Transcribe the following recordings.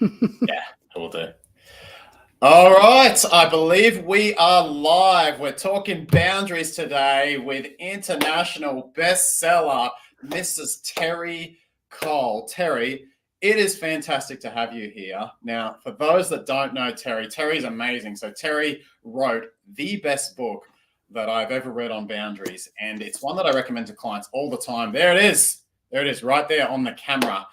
Yeah, will do. All right, I believe we are live. We're talking boundaries today with international bestseller, Mrs. Terri Cole. Terri, it is fantastic to have you here. Now, for those that don't know Terri, Terri's amazing. So Terri wrote the best book that I've ever read on boundaries, and it's one that I recommend to clients all the time. There it is. There it is, right there on the camera.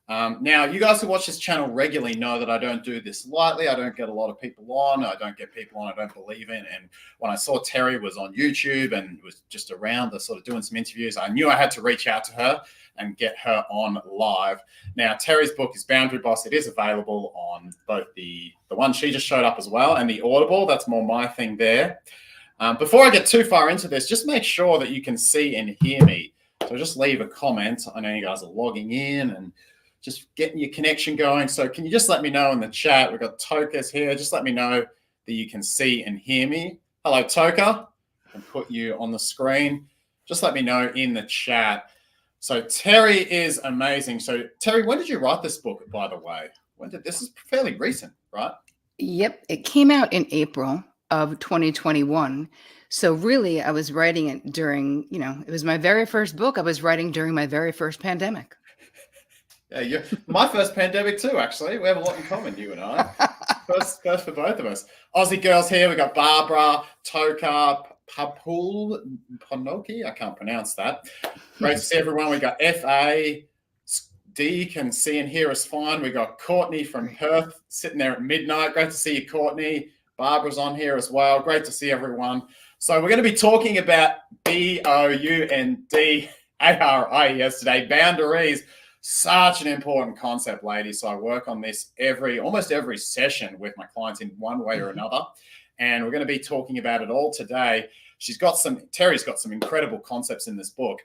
Now, you guys who watch this channel regularly know that I don't do this lightly. I don't get a lot of people on. I don't get people on I don't believe in. And when I saw Terri was on YouTube and was just around the sort of doing some interviews, I knew I had to reach out to her and get her on live. Now, Terri's book is Boundary Boss. It is available on both the one she just showed up as well and the Audible. That's more my thing there. Before I get too far into this, just make sure that you can see and hear me. So just leave a comment. I know you guys are logging in and just getting your connection going. So can you just let me know in the chat? We've got Toka's here. Just let me know that you can see and hear me. Hello, Toka. I can put you on the screen. Just let me know in the chat. So Terri is amazing. So Terri, when did you write this book, by the way? This is fairly recent, right? Yep. It came out in April of 2021. So really, I was writing it during, it was my very first book. I was writing during my very first pandemic. Yeah, my first pandemic too, actually. We have a lot in common, you and I. First for both of us. Aussie girls here. We got Barbara, Toka, Papul, Ponoki. I can't pronounce that. Great to see everyone. We got FA, D can see and hear us fine. We got Courtney from Perth sitting there at midnight. Great to see you, Courtney. Barbara's on here as well. Great to see everyone. So we're going to be talking about BOUNDARIES today, boundaries. Such an important concept, ladies. So I work on this almost every session with my clients in one way or another. And we're going to be talking about it all today. Terri's got some incredible concepts in this book.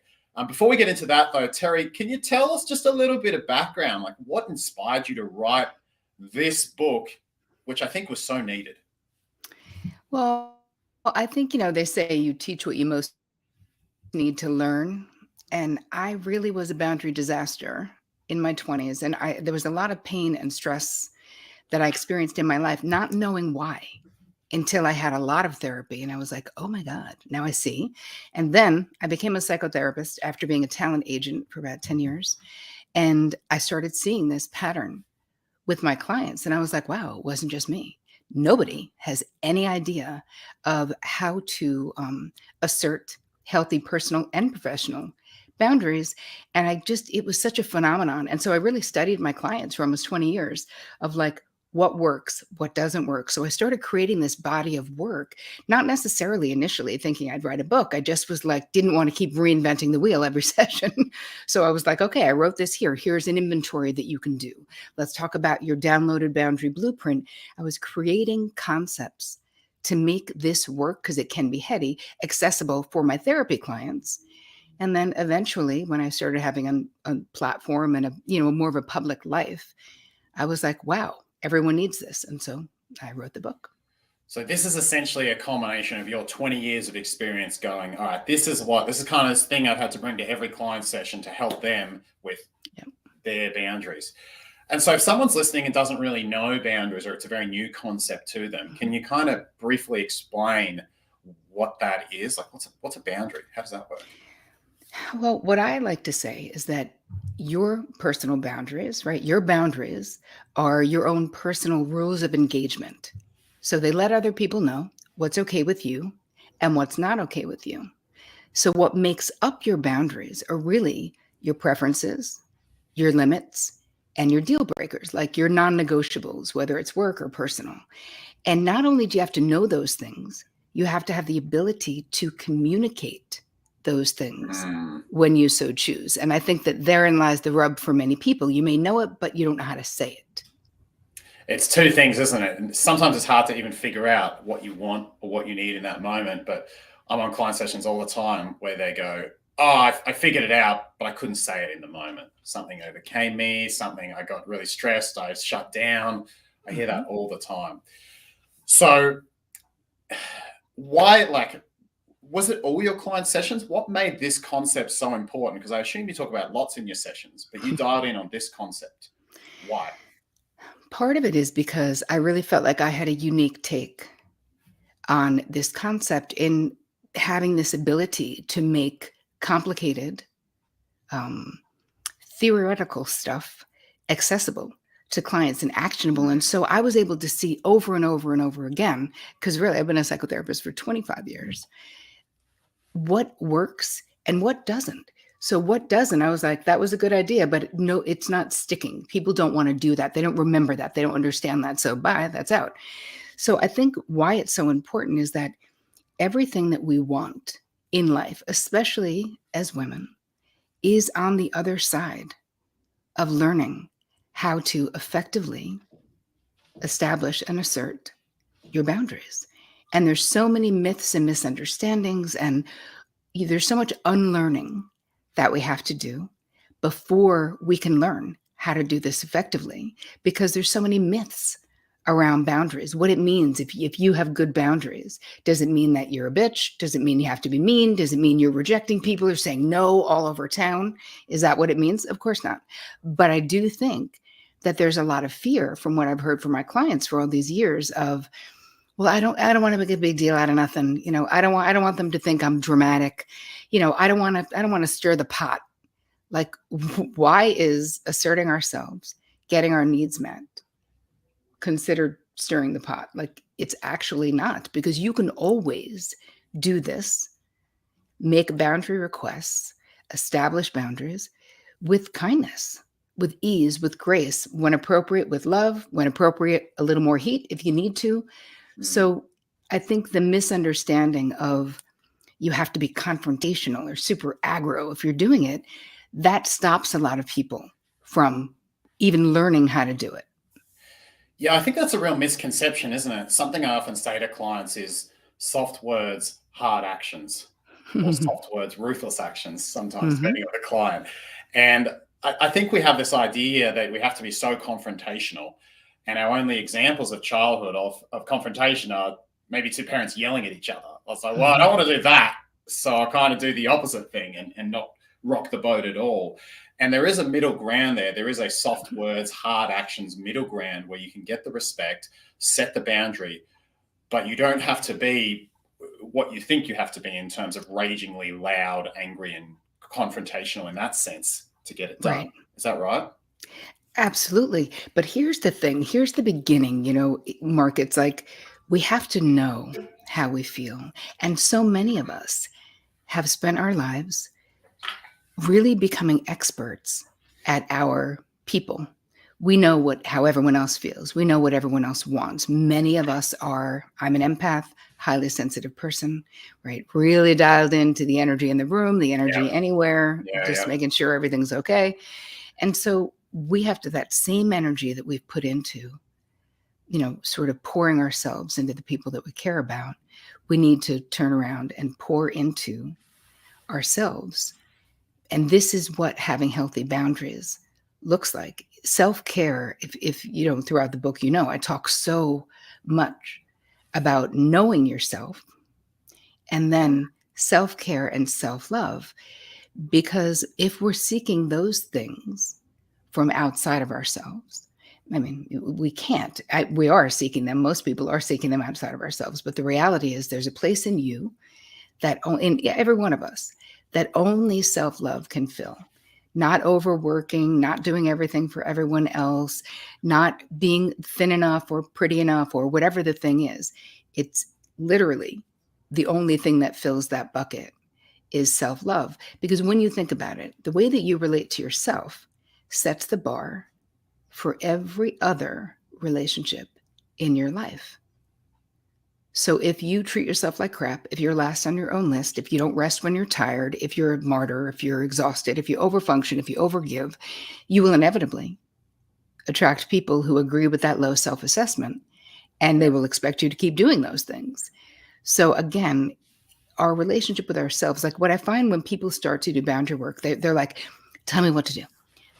Before we get into that though, Terri, can you tell us just a little bit of background? Like what inspired you to write this book, which I think was so needed? Well, I think, they say you teach what you most need to learn. And I really was a boundary disaster in my 20s. And there was a lot of pain and stress that I experienced in my life, not knowing why, until I had a lot of therapy. And I was like, oh my God, now I see. And then I became a psychotherapist after being a talent agent for about 10 years. And I started seeing this pattern with my clients. And I was like, wow, it wasn't just me. Nobody has any idea of how to assert healthy personal and professional boundaries. And it was such a phenomenon. And so I really studied my clients for almost 20 years of like, what works, what doesn't work. So I started creating this body of work, not necessarily initially thinking I'd write a book. I just was like, didn't want to keep reinventing the wheel every session. So I was like, okay, I wrote this here. Here's an inventory that you can do. Let's talk about your downloaded boundary blueprint. I was creating concepts to make this work, because it can be heady, accessible for my therapy clients. And then eventually, when I started having a platform and more of a public life, I was like, wow, everyone needs this. And so I wrote the book. So this is essentially a culmination of your 20 years of experience going, all right, this is kind of thing I've had to bring to every client session to help them with their boundaries. And so if someone's listening and doesn't really know boundaries, or it's a very new concept to them, can you kind of briefly explain what that is? Like what's a boundary? How does that work? Well, what I like to say is that your personal boundaries, right? Your boundaries are your own personal rules of engagement. So they let other people know what's okay with you and what's not okay with you. So what makes up your boundaries are really your preferences, your limits, and your deal breakers, like your non-negotiables, whether it's work or personal. And not only do you have to know those things, you have to have the ability to communicate those things when you so choose. And I think that therein lies the rub for many people. You may know it, but you don't know how to say it. It's two things, isn't it? And sometimes it's hard to even figure out what you want or what you need in that moment. But I'm on client sessions all the time where they go, oh, I figured it out, but I couldn't say it in the moment. Something overcame me, I got really stressed, I shut down. I hear that all the time. So why, was it all your client sessions? What made this concept so important? Because I assume you talk about lots in your sessions, but you dialed in on this concept. Why? part of it is because I really felt like I had a unique take on this concept in having this ability to make complicated theoretical stuff accessible to clients and actionable. And so I was able to see over and over and over again, because really I've been a psychotherapist for 25 years, what works and what doesn't. So what doesn't, I was like, that was a good idea, but no, it's not sticking. People don't want to do that. They don't remember that. They don't understand that. So bye, that's out. So I think why it's so important is that everything that we want in life, especially as women, is on the other side of learning how to effectively establish and assert your boundaries. And there's so many myths and misunderstandings, and there's so much unlearning that we have to do before we can learn how to do this effectively, because there's so many myths around boundaries, what it means if you have good boundaries. Does it mean that you're a bitch? Does it mean you have to be mean? Does it mean you're rejecting people or saying no all over town? Is that what it means? Of course not. But I do think that there's a lot of fear from what I've heard from my clients for all these years of, well, I don't want to make a big deal out of nothing. I don't want them to think I'm dramatic. I don't want to stir the pot. Like, why is asserting ourselves, getting our needs met, considered stirring the pot? Like, it's actually not, because you can always do this, make boundary requests, establish boundaries with kindness, with ease, with grace, when appropriate, with love, when appropriate, a little more heat if you need to. So I think the misunderstanding of you have to be confrontational or super aggro if you're doing it, that stops a lot of people from even learning how to do it. Yeah, I think that's a real misconception, isn't it? Something I often say to clients is soft words, hard actions, or soft words, ruthless actions, sometimes depending on the client. And I think we have this idea that we have to be so confrontational. And our only examples of childhood of confrontation are maybe two parents yelling at each other. I was like, well, I don't want to do that. So I kind of do the opposite thing and not rock the boat at all. And there is a middle ground there. There is a soft words, hard actions middle ground where you can get the respect, set the boundary, but you don't have to be what you think you have to be in terms of ragingly loud, angry, and confrontational in that sense to get it done. Right. Is that right? Absolutely. But here's the thing. Here's the beginning, Mark. It's like we have to know how we feel. And so many of us have spent our lives really becoming experts at our people. We know how everyone else feels. We know what everyone else wants. Many of us are, I'm an empath, highly sensitive person, right? Really dialed into the energy in the room, the energy anywhere, just making sure everything's okay. And so we have to, that same energy that we've put into, sort of pouring ourselves into the people that we care about, we need to turn around and pour into ourselves. And this is what having healthy boundaries looks like. Self-care, if throughout the book, I talk so much about knowing yourself, and then self-care and self-love, because if we're seeking those things from outside of ourselves, I mean, we can't. We are seeking them. Most people are seeking them outside of ourselves. But the reality is there's a place in you that, in every one of us, that only self-love can fill. Not overworking, not doing everything for everyone else, not being thin enough or pretty enough or whatever the thing is. It's literally the only thing that fills that bucket is self-love. Because when you think about it, the way that you relate to yourself sets the bar for every other relationship in your life. So if you treat yourself like crap, if you're last on your own list, if you don't rest when you're tired, if you're a martyr, if you're exhausted, if you overfunction, if you overgive, you will inevitably attract people who agree with that low self-assessment, and they will expect you to keep doing those things. So again, our relationship with ourselves, like what I find when people start to do boundary work, they're like, tell me what to do.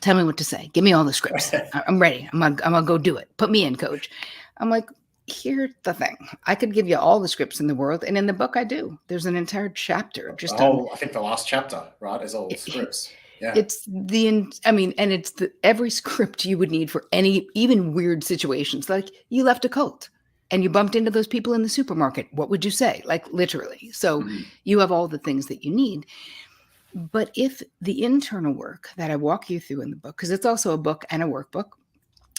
Tell me what to say. Give me all the scripts. I'm ready. I'm gonna go do it. Put me in, coach. I'm like, here's the thing. I could give you all the scripts in the world. And in the book I do. There's an entire chapter just I think the last chapter, right, is all scripts. Yeah. It's and it's every script you would need for any, even weird situations. Like you left a cult and you bumped into those people in the supermarket. What would you say? Like literally. So you have all the things that you need. But if the internal work that I walk you through in the book, because it's also a book and a workbook,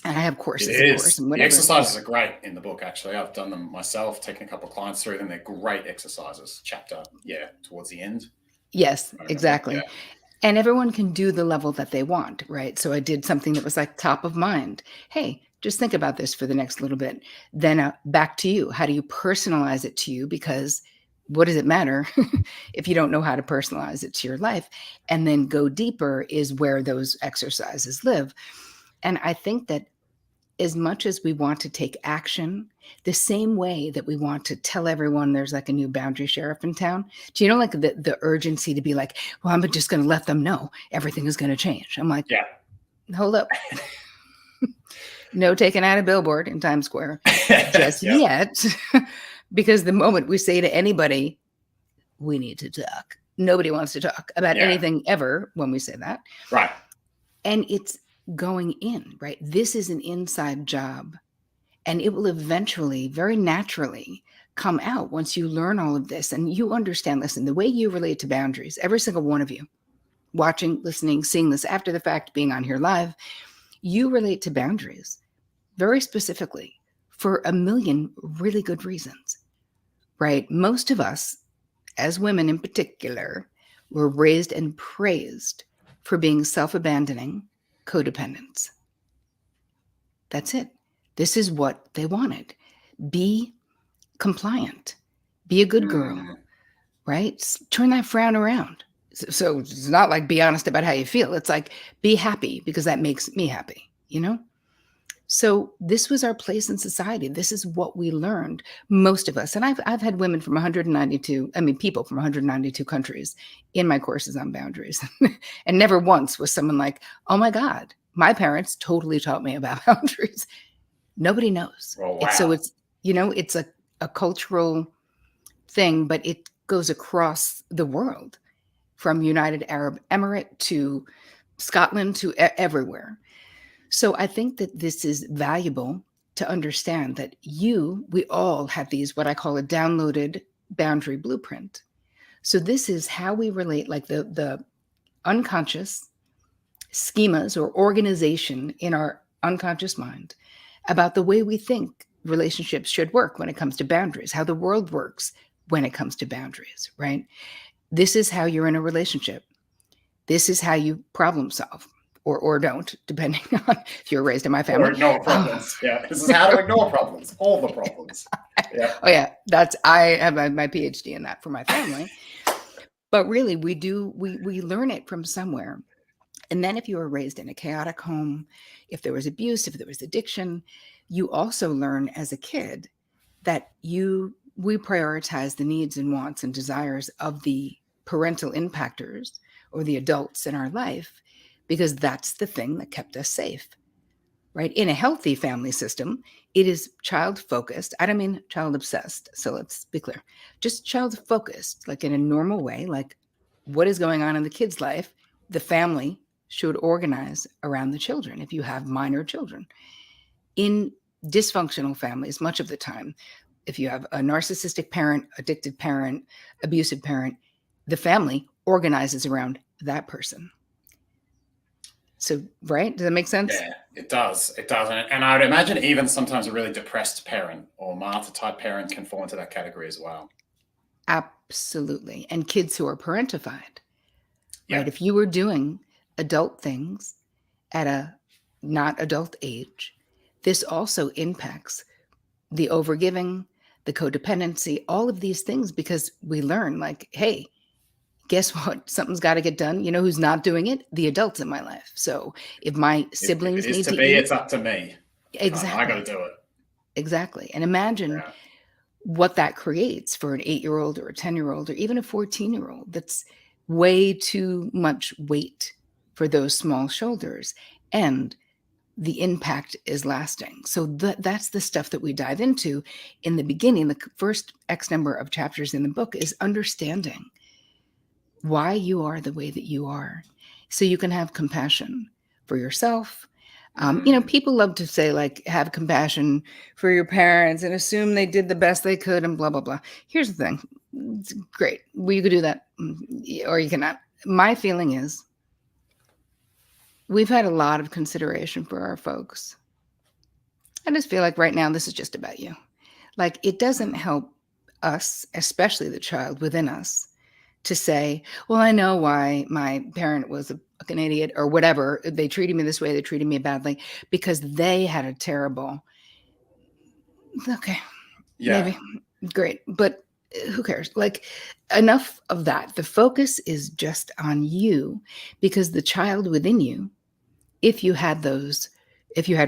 and I have courses, it is. Of course, and the whatever. exercises are great in the book, actually. I've done them myself, taken a couple of clients through them. They're great exercises. Chapter, towards the end. Yes, exactly. Yeah. And everyone can do the level that they want, right? So I did something that was like top of mind. Hey, just think about this for the next little bit. Then back to you. How do you personalize it to you? Because what does it matter if you don't know how to personalize it to your life? And then go deeper is where those exercises live. And I think that as much as we want to take action, the same way that we want to tell everyone there's like a new boundary sheriff in town, do you know, like the urgency to be like, well, I'm just going to let them know everything is going to change. I'm like, hold up. No taking out a billboard in Times Square just yet. Because the moment we say to anybody, we need to talk, nobody wants to talk about anything ever when we say that. Right. And it's going in, right? This is an inside job, and it will eventually, very naturally, come out once you learn all of this and you understand. Listen, the way you relate to boundaries, every single one of you watching, listening, seeing this after the fact, being on here live, you relate to boundaries very specifically for a million really good reasons, right? Most of us, as women in particular, were raised and praised for being self-abandoning codependents. That's it. This is what they wanted. Be compliant. Be a good girl, right? Turn that frown around. So it's not like be honest about how you feel. It's like be happy because that makes me happy, you know? So this was our place in society. This is what we learned, most of us. And I've had women from 192, people from 192 countries in my courses on boundaries. And never once was someone like, oh my God, my parents totally taught me about boundaries. Nobody knows. Oh, wow. It's a cultural thing, but it goes across the world from United Arab Emirate to Scotland to everywhere. So I think that this is valuable to understand that we all have these, what I call a downloaded boundary blueprint. So this is how we relate, like the unconscious schemas or organization in our unconscious mind about the way we think relationships should work when it comes to boundaries, how the world works when it comes to boundaries, right? This is how you're in a relationship. This is how you problem solve. Or don't, depending on if you're raised in my family. Or ignore problems. This is how to ignore problems. All the problems. Yeah. Oh yeah, I have my PhD in that for my family. But really, we learn it from somewhere. And then if you were raised in a chaotic home, if there was abuse, if there was addiction, you also learn as a kid that we prioritize the needs and wants and desires of the parental impactors or the adults in our life, because that's the thing that kept us safe, right? In a healthy family system, it is child-focused. I don't mean child-obsessed, so let's be clear. Just child-focused, like in a normal way, like what is going on in the kid's life, the family should organize around the children if you have minor children. In dysfunctional families, much of the time, if you have a narcissistic parent, addicted parent, abusive parent, the family organizes around that person. So, right? Does that make sense? Yeah, it does. It does. And I would imagine even sometimes a really depressed parent or martyr-type parent can fall into that category as well. Absolutely. And kids who are parentified, right? If you were doing adult things at a not adult age, this also impacts the overgiving, the codependency, all of these things, because we learn like, hey, guess what? Something's got to get done. You know who's not doing it? The adults in my life. So if my siblings need to eat, it's up to me. Exactly. I got to do it. Exactly. And imagine what that creates for an 8-year-old or a 10-year-old or even a 14-year-old. That's way too much weight for those small shoulders. And the impact is lasting. So that's the stuff that we dive into in the beginning. The first X number of chapters in the book is understanding why you are the way that you are, so you can have compassion for yourself. People love to say, like, have compassion for your parents and assume they did the best they could and blah, blah, blah. Here's the thing. It's great. Well, you could do that or you cannot. My feeling is we've had a lot of consideration for our folks. I just feel like right now this is just about you. Like, it doesn't help us, especially the child within us, to say, well, I know why my parent was an idiot or whatever. They treated me this way. They treated me badly because they had a terrible. Okay. Yeah. Maybe. Great. But who cares? Like, enough of that. The focus is just on you, because the child within you, if you had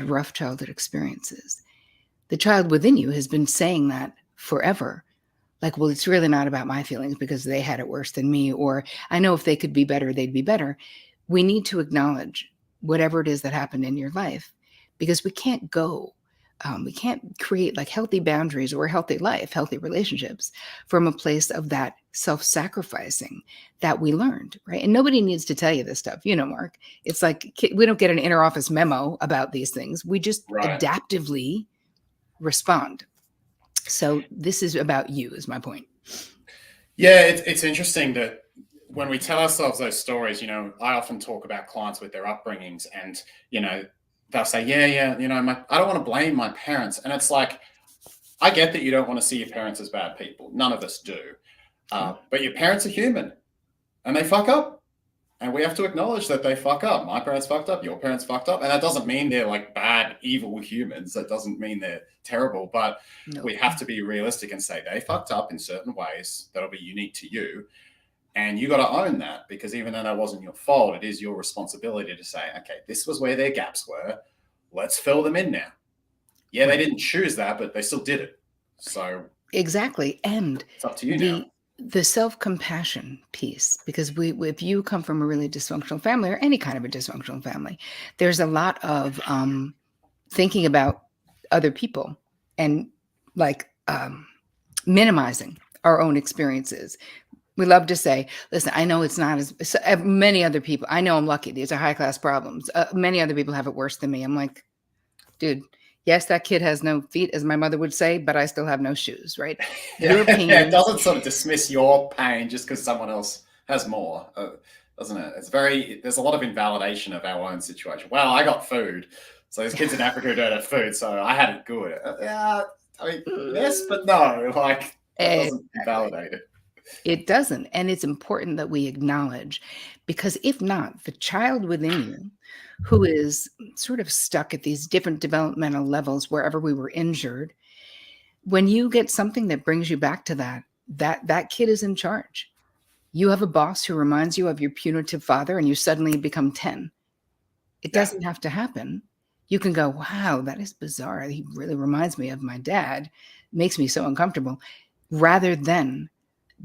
rough childhood experiences, the child within you has been saying that forever. Like, well, it's really not about my feelings because they had it worse than me, or I know if they could be better, they'd be better. We need to acknowledge whatever it is that happened in your life, because we can't create like healthy boundaries or a healthy life, healthy relationships from a place of that self-sacrificing that we learned, right? And nobody needs to tell you this stuff, Mark. It's like we don't get an inner office memo about these things. We just adaptively respond. So this is about you, is my point. Yeah, it's interesting that when we tell ourselves those stories, I often talk about clients with their upbringings, and, they'll say, yeah, I don't want to blame my parents. And it's like, I get that you don't want to see your parents as bad people. None of us do. But your parents are human and they fuck up. And we have to acknowledge that they fuck up. My parents fucked up. Your parents fucked up. And that doesn't mean they're like bad, evil humans. That doesn't mean they're terrible. But we have to be realistic and say they fucked up in certain ways that'll be unique to you. And you got to own that, because even though that wasn't your fault, it is your responsibility to say, okay, this was where their gaps were. Let's fill them in now. Yeah, they didn't choose that, but they still did it. So exactly. And it's up to you now. The self-compassion piece, because if you come from a really dysfunctional family, or any kind of a dysfunctional family, there's a lot of thinking about other people and like minimizing our own experiences. We love to say, listen, I know it's not as many other people. I know I'm lucky. These are high-class problems. Many other people have it worse than me. I'm like, dude, yes, that kid has no feet, as my mother would say, but I still have no shoes, right? Your pain. It doesn't sort of dismiss your pain just because someone else has more, doesn't it? There's a lot of invalidation of our own situation. Well, I got food. So there's kids in Africa who don't have food, so I had it good. Yeah, I mean, yes, but no. Like, that doesn't invalidate it. It doesn't. And it's important that we acknowledge, because if not, the child within you who is sort of stuck at these different developmental levels wherever we were injured, when you get something that brings you back to that kid is in charge. You have a boss who reminds you of your punitive father and you suddenly become 10. It doesn't have to happen. You can go, wow, that is bizarre. He really reminds me of my dad. Makes me so uncomfortable. Rather than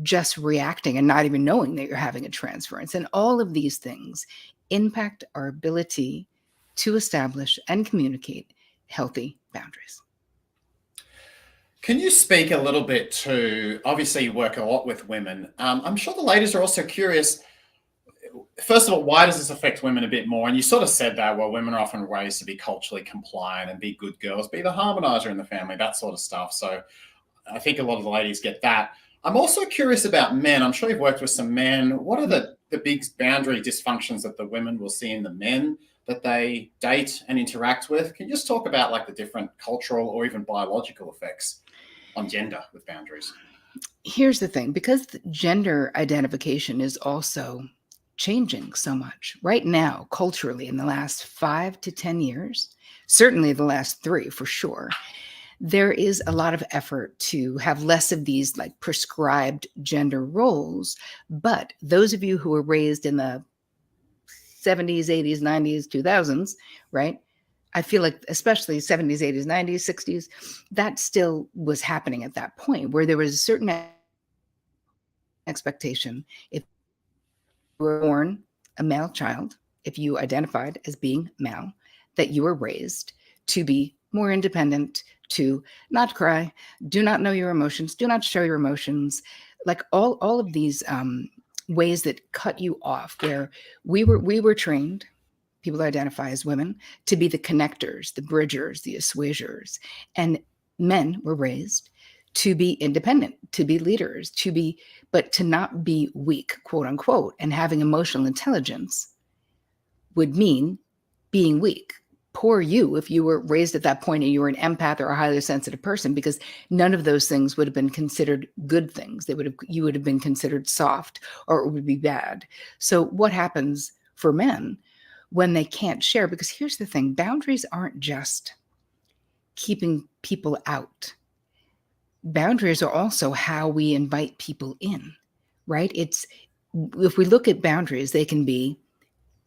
just reacting and not even knowing that you're having a transference. And all of these things impact our ability to establish and communicate healthy boundaries. Can you speak a little bit to, obviously you work a lot with women. I'm sure the ladies are also curious. First of all, why does this affect women a bit more? And you sort of said that, well, women are often raised to be culturally compliant and be good girls, be the harmonizer in the family, that sort of stuff. So I think a lot of the ladies get that. I'm also curious about men. I'm sure you've worked with some men. What are the big boundary dysfunctions that the women will see in the men that they date and interact with? Can you just talk about like the different cultural or even biological effects on gender with boundaries? Here's the thing, because gender identification is also changing so much right now, culturally, in the last 5 to 10 years, certainly the last 3 for sure, there is a lot of effort to have less of these like prescribed gender roles. But those of you who were raised in the 70s, 80s, 90s, 2000s, right? I feel like especially 70s, 80s, 90s, 60s, that still was happening at that point where there was a certain expectation. If you were born a male child, if you identified as being male, that you were raised to be more independent, to not cry, do not know your emotions, do not show your emotions, like all of these ways that cut you off, where we were trained, people who identify as women, to be the connectors, the bridgers, the assuagers. And men were raised to be independent, to be leaders, but to not be weak, quote unquote. And having emotional intelligence would mean being weak. Poor you if you were raised at that point and you were an empath or a highly sensitive person, because none of those things would have been considered good things. You would have been considered soft, or it would be bad. So what happens for men when they can't share? Because here's the thing, boundaries aren't just keeping people out. Boundaries are also how we invite people in, right? If we look at boundaries, they can be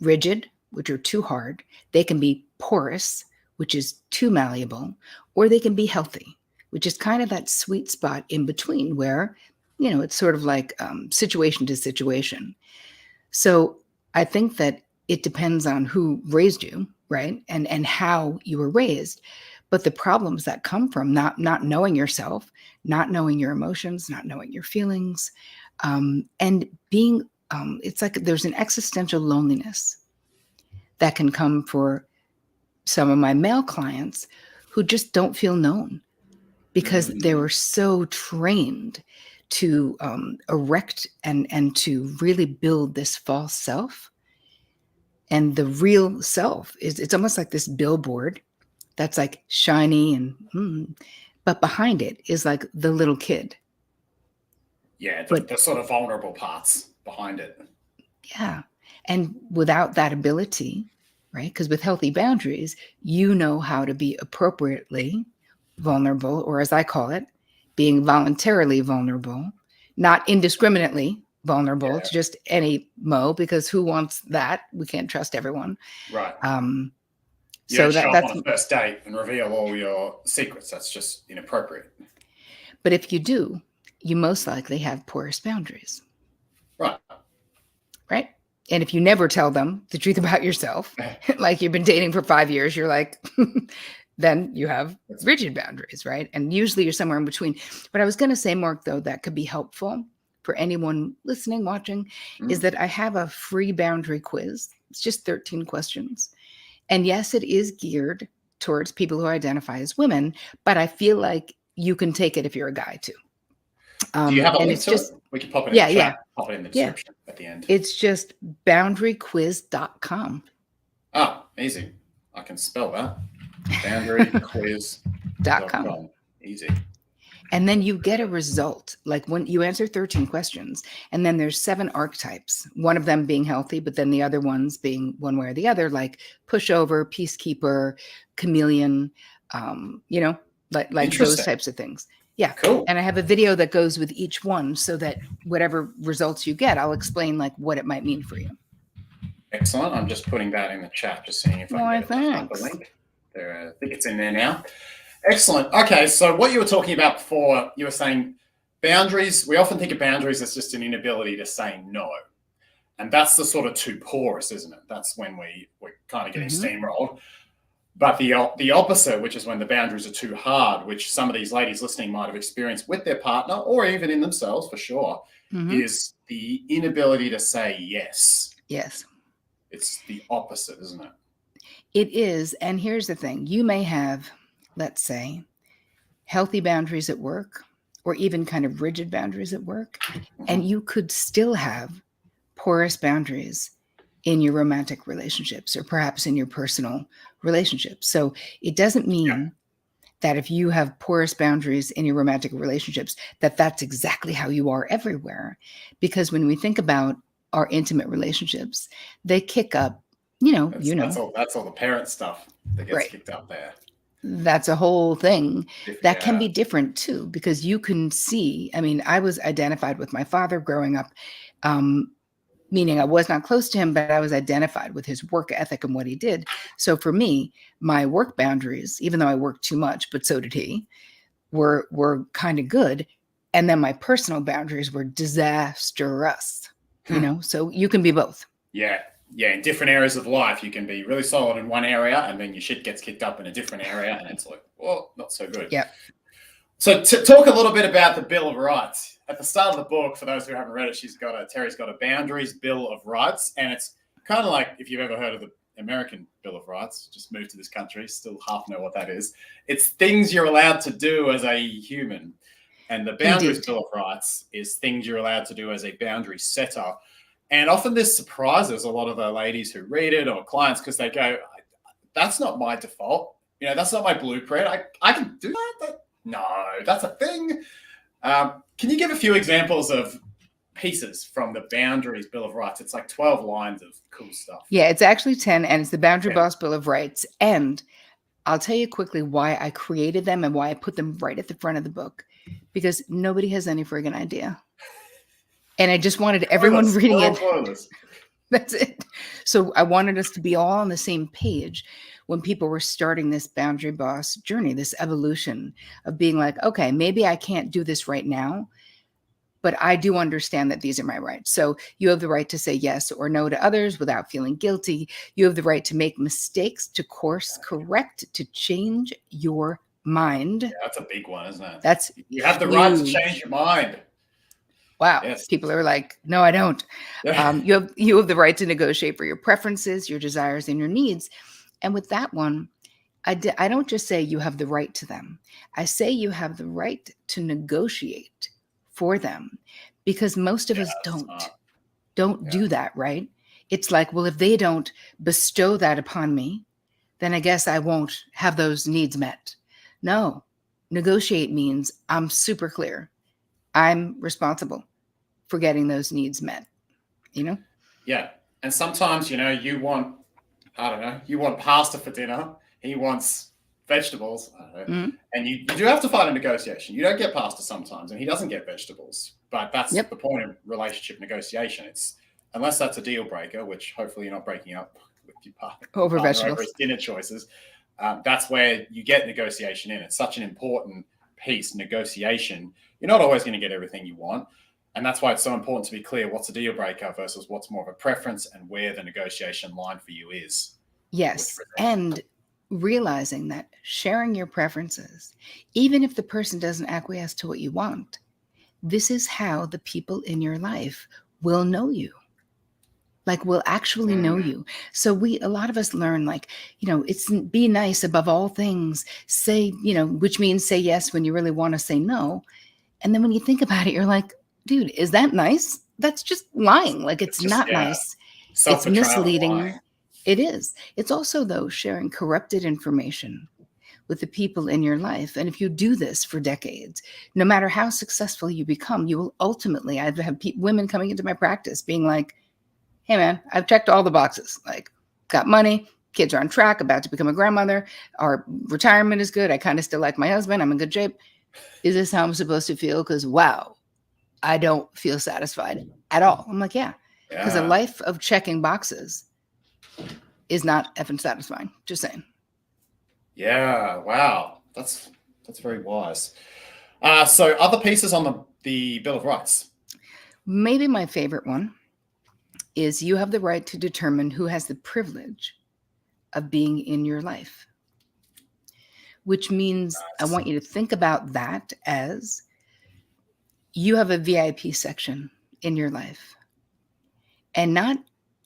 rigid, which are too hard. They can be porous, which is too malleable, or they can be healthy, which is kind of that sweet spot in between where, it's sort of like situation to situation. So I think that it depends on who raised you, right? And how you were raised. But the problems that come from not knowing yourself, not knowing your emotions, not knowing your feelings, and being, it's like there's an existential loneliness that can come for some of my male clients who just don't feel known because they were so trained to erect and to really build this false self. And the real self it's almost like this billboard that's like shiny and but behind it is like the little kid. Yeah, the sort of vulnerable parts behind it. Yeah. And without that ability, right? Because with healthy boundaries, you know how to be appropriately vulnerable, or as I call it, being voluntarily vulnerable, not indiscriminately vulnerable to just any Mo, because who wants that? We can't trust everyone. Right. You So don't show that's up on a first date and reveal all your secrets. That's just inappropriate. But if you do, you most likely have porous boundaries. Right. Right. And if you never tell them the truth about yourself, like you've been dating for 5 years, you're like, then you have rigid boundaries, right? And usually you're somewhere in between. But I was going to say, Mark, though, that could be helpful for anyone listening, watching, is that I have a free boundary quiz. It's just 13 questions. And yes, it is geared towards people who identify as women, but I feel like you can take it if you're a guy too. Do you have a link to it? We can pop it in the chat, pop it in the description at the end. It's just boundaryquiz.com. Oh, easy. I can spell that. Boundaryquiz.com. Easy. And then you get a result. Like when you answer 13 questions, and then there's 7 archetypes, one of them being healthy, but then the other ones being one way or the other, like pushover, peacekeeper, chameleon, like those types of things. Yeah. Cool. And I have a video that goes with each one so that whatever results you get, I'll explain like what it might mean for you. Excellent. I'm just putting that in the chat, just seeing if I can get the link. There, I think it's in there now. Excellent. Okay, so what you were talking about before, you were saying boundaries. We often think of boundaries as just an inability to say no. And that's the sort of too porous, isn't it? That's when we're kind of getting steamrolled. But the opposite, which is when the boundaries are too hard, which some of these ladies listening might have experienced with their partner or even in themselves for sure, is the inability to say yes. Yes. It's the opposite, isn't it? It is. And here's the thing. You may have, let's say, healthy boundaries at work or even kind of rigid boundaries at work. And you could still have porous boundaries in your romantic relationships or perhaps in your personal relationships. So it doesn't mean that if you have porous boundaries in your romantic relationships, that that's exactly how you are everywhere. Because when we think about our intimate relationships, they kick up, That's all the parent stuff that gets kicked up there. That's a whole thing that can be different too, because you can see, I was identified with my father growing up, meaning I was not close to him, but I was identified with his work ethic and what he did. So for me, my work boundaries, even though I worked too much, but so did he, were kind of good. And then my personal boundaries were disastrous, so you can be both. Yeah. In different areas of life, you can be really solid in one area and then your shit gets kicked up in a different area and it's like, well, not so good. Yeah. So to talk a little bit about the Bill of Rights. At the start of the book, for those who haven't read it, Terri's got a Boundaries Bill of Rights, and it's kind of like if you've ever heard of the American Bill of Rights, just moved to this country, still half know what that is. It's things you're allowed to do as a human. And the Boundaries Bill of Rights is things you're allowed to do as a boundary setter. And often this surprises a lot of the ladies who read it or clients because they go, that's not my default. You know, that's not my blueprint. I can do that. No, that's a thing. Can you give a few examples of pieces from the Boundaries Bill of Rights? It's like 12 lines of cool stuff. Yeah, it's actually 10, and it's the Boundary Boss Bill of Rights. And I'll tell you quickly why I created them and why I put them right at the front of the book, because nobody has any friggin' idea. And I just wanted everyone reading it. That's it. So I wanted us to be all on the same page when people were starting this boundary boss journey, this evolution of being like, okay, maybe I can't do this right now, but I do understand that these are my rights. So you have the right to say yes or no to others without feeling guilty. You have the right to make mistakes, to course correct, to change your mind. Yeah, that's a big one, isn't it? You have the huge. right to change your mind. Wow. Yes. People are like, no, I don't. You have the right to negotiate for your preferences, your desires, and your needs. And with that one, I don't just say you have the right to them. I say you have the right to negotiate for them, because most of us don't do that, right? It's like, well, if they don't bestow that upon me, then I guess I won't have those needs met. No, negotiate means I'm super clear. I'm responsible for getting those needs met, you know? Yeah. And sometimes, you know, you want pasta for dinner. He wants vegetables. And you do have to find a negotiation. You don't get pasta sometimes, and he doesn't get vegetables. But that's the point of relationship negotiation. It's unless that's a deal breaker, which hopefully you're not breaking up with your partner over vegetables, over his dinner choices. That's where you get negotiation in. It's such an important piece, negotiation. You're not always going to get everything you want. And that's why it's so important to be clear what's a deal breaker versus what's more of a preference and where the negotiation line for you is. Yes. And realizing that sharing your preferences, even if the person doesn't acquiesce to what you want, this is how the people in your life will know you. Like, will actually know you. So a lot of us learn, like, you know, it's be nice above all things, say, you know, which means say yes when you really want to say no. And then when you think about it, you're like, dude, is that nice? That's just lying. Like, it's just, not nice. It's misleading. It is. It's also, though, sharing corrupted information with the people in your life. And if you do this for decades, no matter how successful you become, you will ultimately, I've had women coming into my practice being like, hey, man, I've checked all the boxes. Like, got money, kids are on track, about to become a grandmother, our retirement is good, I kind of still like my husband, I'm in good shape. Is this how I'm supposed to feel? Because, wow, I don't feel satisfied at all. I'm like, yeah, because a life of checking boxes is not effing satisfying. Just saying. Yeah, wow. That's very wise. So other pieces on the Bill of Rights. Maybe my favorite one is you have the right to determine who has the privilege of being in your life, which means I want you to think about that as you have a VIP section in your life, and not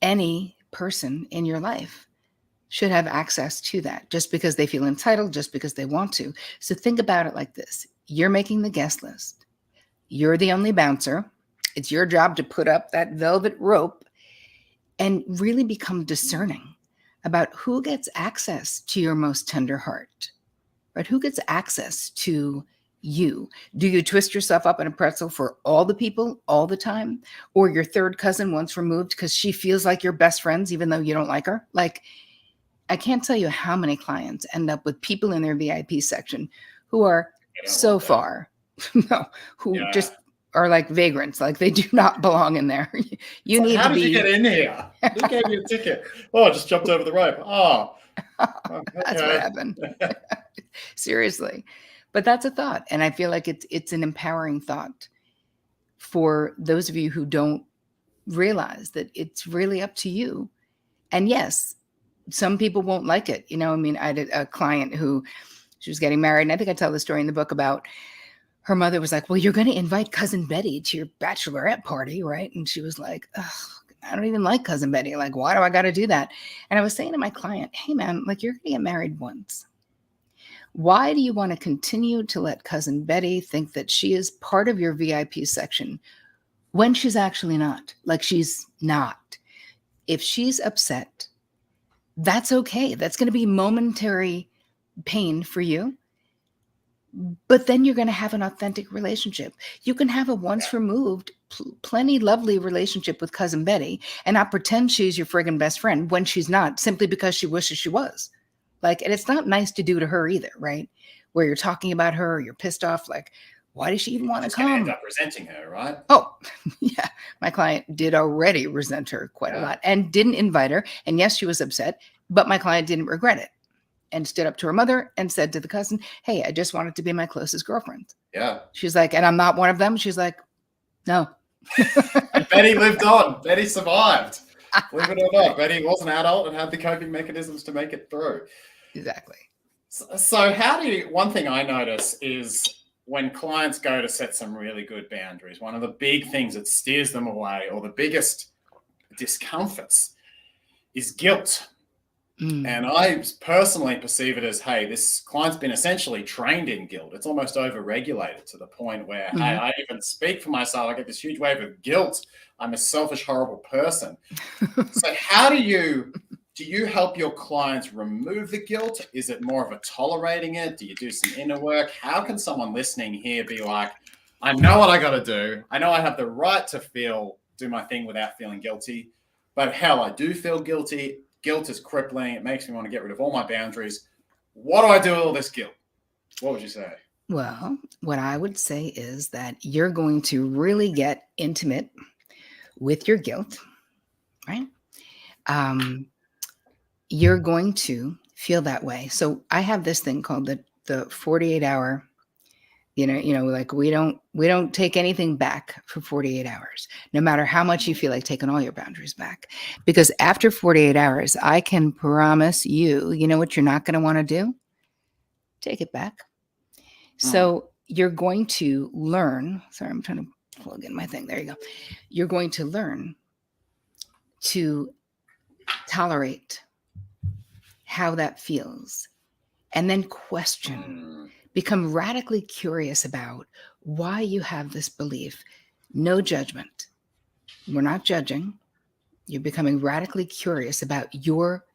any person in your life should have access to that just because they feel entitled, just because they want to. So think about it like this. You're making the guest list. You're the only bouncer. It's your job to put up that velvet rope and really become discerning about who gets access to your most tender heart, right? Who gets access to you? Do you twist yourself up in a pretzel for all the people all the time? Or your third cousin once removed because she feels like you're best friends even though you don't like her? Like, I can't tell you how many clients end up with people in their VIP section who are so far, just are like vagrants, like they do not belong in there. You need how to did be. You get in here? Who gave you a ticket? Oh, I just jumped over the rope. Oh, okay. That's what happened. Seriously, but that's a thought, and I feel like it's an empowering thought for those of you who don't realize that it's really up to you. And yes, some people won't like it. You know, I mean, I had a client who she was getting married, and I think I tell the story in the book about her mother was like, well, you're going to invite Cousin Betty to your bachelorette party, right? And she was like, ugh, I don't even like Cousin Betty. Like, why do I got to do that? And I was saying to my client, hey, man, like, you're going to get married once. Why do you want to continue to let Cousin Betty think that she is part of your VIP section when she's actually not? Like, she's not. If she's upset, that's okay. That's going to be momentary pain for you. But then you're going to have an authentic relationship. You can have a once removed, plenty lovely relationship with Cousin Betty and not pretend she's your friggin' best friend when she's not, simply because she wishes she was. Like, and it's not nice to do to her either, right? Where you're talking about her, or you're pissed off, like, why does she even want to come? End up resenting her, right? Oh, yeah. My client did already resent her quite a lot and didn't invite her. And yes, she was upset, but my client didn't regret it and stood up to her mother and said to the cousin, hey, I just wanted to be my closest girlfriend. Yeah. She's like, and I'm not one of them. She's like, no. And Betty lived on. Betty survived. Believe it or not, Betty was an adult and had the coping mechanisms to make it through. Exactly. So one thing I notice is when clients go to set some really good boundaries, one of the big things that steers them away, or the biggest discomforts, is guilt. And I personally perceive it as, hey, this client's been essentially trained in guilt. It's almost over-regulated to the point where, hey, I even speak for myself. I get this huge wave of guilt. I'm a selfish, horrible person. So how do you help your clients remove the guilt? Is it more of a tolerating it? Do you do some inner work? How can someone listening here be like, I know what I got to do. I know I have the right to do my thing without feeling guilty, but hell, I do feel guilty. Guilt is crippling. It makes me want to get rid of all my boundaries. What do I do with all this guilt? What would you say? Well, what I would say is that you're going to really get intimate with your guilt, right? You're going to feel that way. So I have this thing called the 48-hour, like we don't take anything back for 48 hours, no matter how much you feel like taking all your boundaries back. Because after 48 hours, I can promise you, you know what you're not going to want to do? Take it back. So you're going to learn. Sorry, I'm trying to plug in my thing. There you go. You're going to learn to tolerate how that feels, and then question. Become radically curious about why you have this belief. No judgment. We're not judging. You're becoming radically curious about your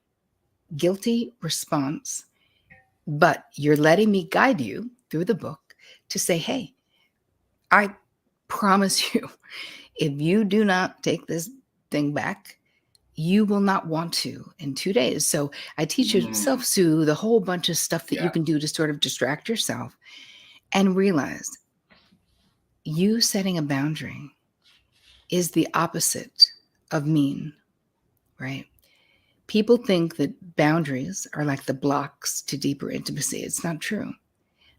guilty response, but you're letting me guide you through the book to say, hey, I promise you, if you do not take this thing back, you will not want to in 2 days. So I teach you self-soothe, a whole bunch of stuff that you can do to sort of distract yourself, and realize you setting a boundary is the opposite of mean, right? People think that boundaries are like the blocks to deeper intimacy. It's not true.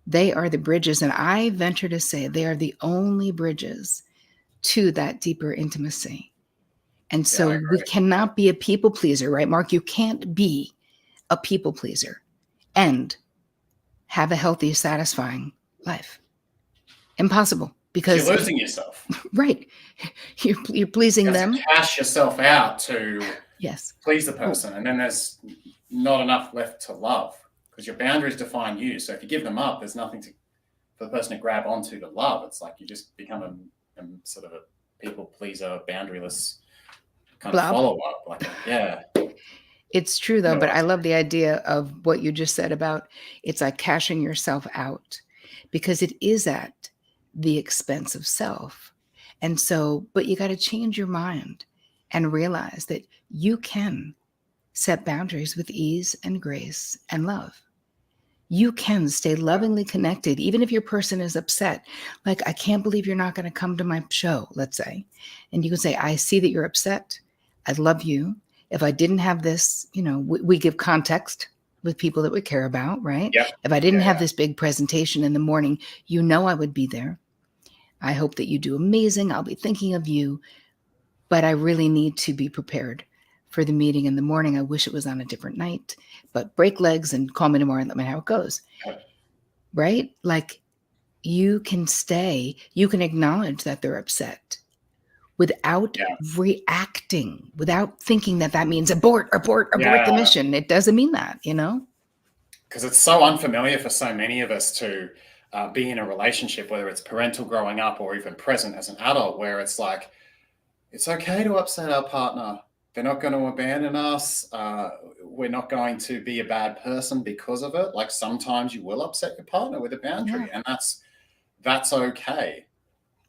They are the bridges, and I venture to say they are the only bridges to that deeper intimacy. And so we cannot be a people pleaser, right, Mark? You can't be a people pleaser and have a healthy, satisfying life. Impossible, because you're losing yourself. Right. You're pleasing them. Cash yourself out to please the person, and then there's not enough left to love, because your boundaries define you. So if you give them up, there's nothing for the person to grab onto to love. It's like you just become a sort of a people pleaser, boundaryless kind of follow up. It's true though, but I love the idea of what you just said about it's like cashing yourself out, because it is at the expense of self. And so, but you got to change your mind and realize that you can set boundaries with ease and grace and love. You can stay lovingly connected, even if your person is upset. Like, I can't believe you're not going to come to my show, let's say. And you can say, I see that you're upset. I love you. If I didn't have this, we give context with people that we care about, right? Yep. If I didn't have this big presentation in the morning, I would be there. I hope that you do amazing. I'll be thinking of you, but I really need to be prepared for the meeting in the morning. I wish it was on a different night, but break legs and call me tomorrow and let me know how it goes. Right? Like, you can stay, you can acknowledge that they're upset without Yeah. reacting, without thinking that that means abort the mission. It doesn't mean that, you know? Because it's so unfamiliar for so many of us to be in a relationship, whether it's parental growing up or even present as an adult, where it's like, it's okay to upset our partner. They're not going to abandon us. We're not going to be a bad person because of it. Like sometimes you will upset your partner with a boundary, and that's okay.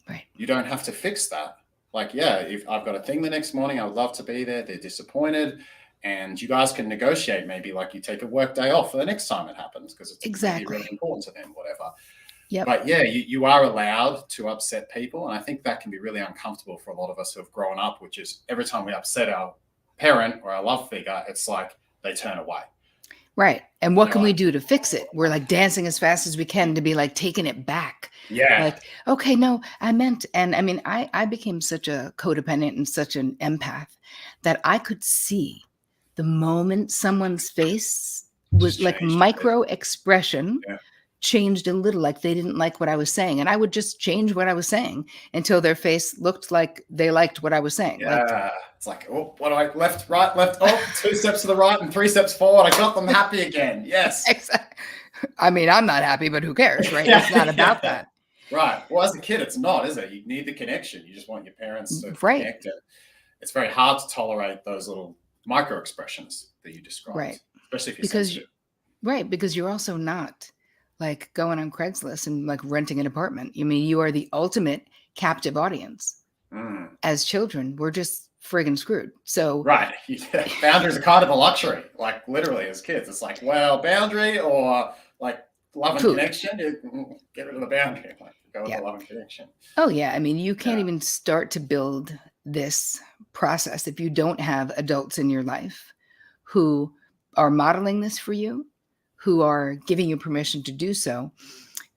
Right. You don't have to fix that. Like, yeah, if I've got a thing the next morning, I would love to be there. They're disappointed. And you guys can negotiate, maybe like you take a work day off for the next time it happens because it's really important to them, whatever. Yep. But yeah, you are allowed to upset people. And I think that can be really uncomfortable for a lot of us who have grown up, which is every time we upset our parent or our love figure, it's like they turn away. Right. And what can we do to fix it? We're like dancing as fast as we can to be like taking it back. Yeah. Like, okay, no, I meant, and I mean, I became such a codependent and such an empath that I could see the moment someone's face was like micro expression changed a little, like they didn't like what I was saying. And I would just change what I was saying until their face looked like they liked what I was saying. Yeah. Like, it's like, oh, what do I, left, right, left, oh, 2 steps to the right and 3 steps forward. I got them happy again. Yes. Exactly. I mean, I'm not happy, but who cares, right? It's not about that. Right. Well, as a kid, it's not, is it? You need the connection. You just want your parents to connect it. It's very hard to tolerate those little micro expressions that you described. Right. Especially if you're sensitive. Right. Because you're also not like going on Craigslist and like renting an apartment. I mean, you are the ultimate captive audience. As children, we're just friggin' screwed. So right. Boundaries are kind of a luxury, like literally as kids. It's like, well, boundary or like love and connection, you get rid of the boundary. Like go with the love and connection. Oh yeah. I mean, you can't even start to build this process if you don't have adults in your life who are modeling this for you, who are giving you permission to do so.